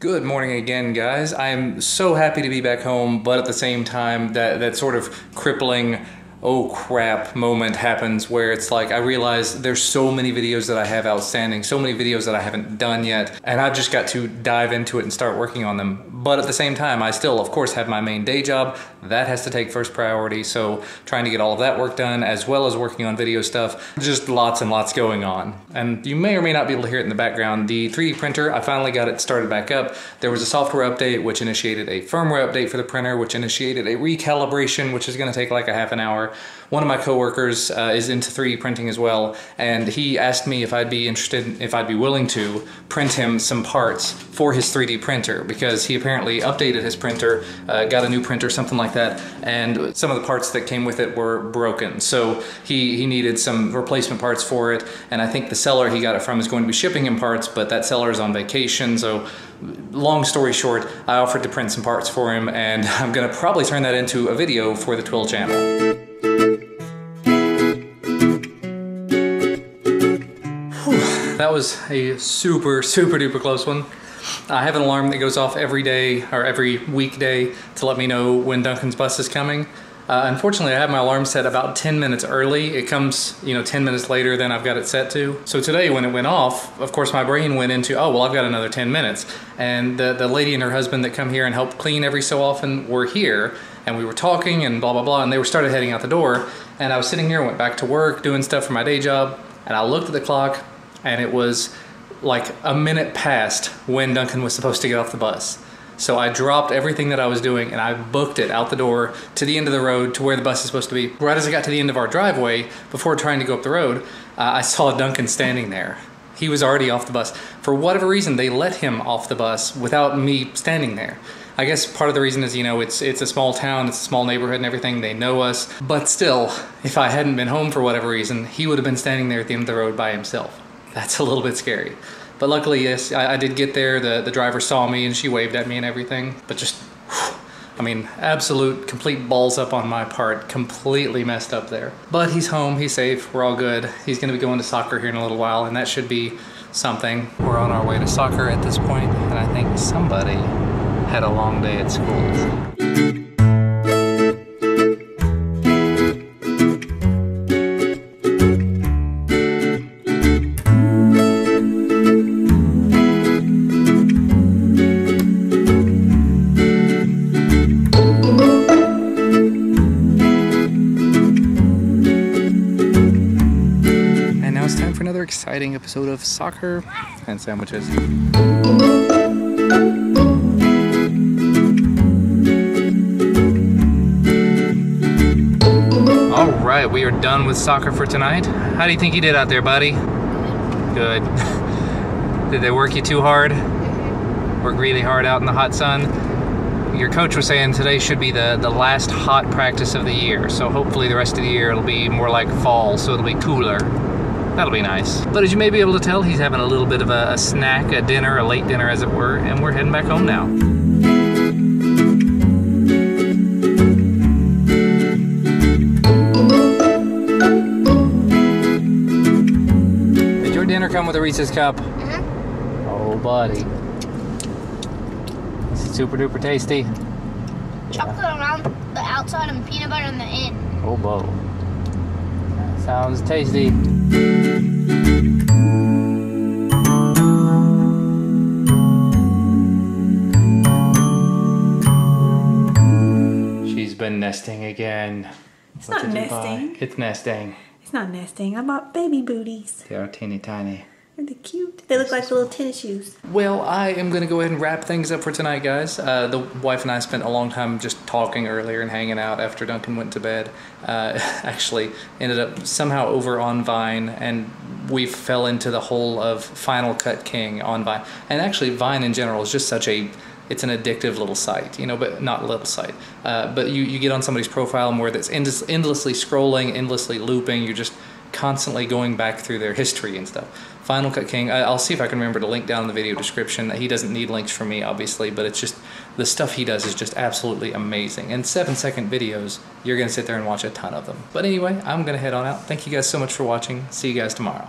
Good morning again, guys. I'm so happy to be back home, but at the same time, that sort of crippling, oh crap moment happens where it's like I realize there's so many videos that I have outstanding, so many videos that I haven't done yet, and I've just got to dive into it and start working on them. But at the same time, I still, of course, have my main day job. That has to take first priority, so trying to get all of that work done, as well as working on video stuff. Just lots and lots going on. And you may or may not be able to hear it in the background. The 3D printer, I finally got it started back up. There was a software update, which initiated a firmware update for the printer, which initiated a recalibration, which is gonna take like a half an hour. One of my coworkers is into 3D printing as well, and he asked me if I'd be interested, if I'd be willing to print him some parts for his 3D printer, because he apparently updated his printer, got a new printer, something like that, and some of the parts that came with it were broken. So he needed some replacement parts for it, and I think the seller he got it from is going to be shipping him parts, but that seller is on vacation, so long story short, I offered to print some parts for him, and I'm gonna probably turn that into a video for the Twill channel. That was a super duper close one. I have an alarm that goes off every day or every weekday to let me know when Duncan's bus is coming. Unfortunately, I have my alarm set about 10 minutes early. It comes, 10 minutes later than I've got it set to. So today when it went off, of course my brain went into, oh, well, I've got another 10 minutes. And the lady and her husband that come here and help clean every so often were here, and we were talking and blah, blah, blah, and they started heading out the door. And I was sitting here, went back to work, doing stuff for my day job, and I looked at the clock, and it was like a minute past when Duncan was supposed to get off the bus. So I dropped everything that I was doing and I booked it out the door to the end of the road to where the bus is supposed to be. Right as I got to the end of our driveway, before trying to go up the road, I saw Duncan standing there. He was already off the bus. For whatever reason, they let him off the bus without me standing there. I guess part of the reason is, it's a small town, it's a small neighborhood and everything, they know us. But still, if I hadn't been home for whatever reason, he would have been standing there at the end of the road by himself. That's a little bit scary. But luckily, yes, I did get there. The driver saw me and she waved at me and everything. But just, absolute, complete balls up on my part. Completely messed up there. But he's home, he's safe, we're all good. He's gonna be going to soccer here in a little while, and that should be something. We're on our way to soccer at this point, and I think somebody had a long day at school. Exciting episode of Soccer and Sandwiches. All right, we are done with soccer for tonight. How do you think you did out there, buddy? Good. Did they work you too hard? Work really hard out in the hot sun? Your coach was saying today should be the last hot practice of the year, so hopefully the rest of the year it'll be more like fall, so it'll be cooler. That'll be nice. But as you may be able to tell, he's having a little bit of a snack, a dinner, a late dinner as it were, and we're heading back home now. Did your dinner come with a Reese's cup? Oh, buddy. This is super duper tasty. Chocolate around the outside and peanut butter on the end. Oh, boy. Sounds tasty. She's been nesting again. It's not nesting. It's nesting. It's not nesting. I bought baby booties. They are teeny tiny. Aren't they cute? They look like little tennis shoes. Well, I am going to go ahead and wrap things up for tonight, guys. The wife and I spent a long time just talking earlier and hanging out after Duncan went to bed. Actually ended up somehow over on Vine, and we fell into the hole of Final Cut King on Vine. And actually, Vine in general is just such it's an addictive little site, but not little site. But you get on somebody's profile and where that's endlessly scrolling, endlessly looping, you're just constantly going back through their history and stuff. Final Cut King, I'll see if I can remember to link down in the video description. He doesn't need links from me, obviously, but it's just, the stuff he does is just absolutely amazing. And 7-second videos, you're gonna sit there and watch a ton of them. But anyway, I'm gonna head on out. Thank you guys so much for watching. See you guys tomorrow.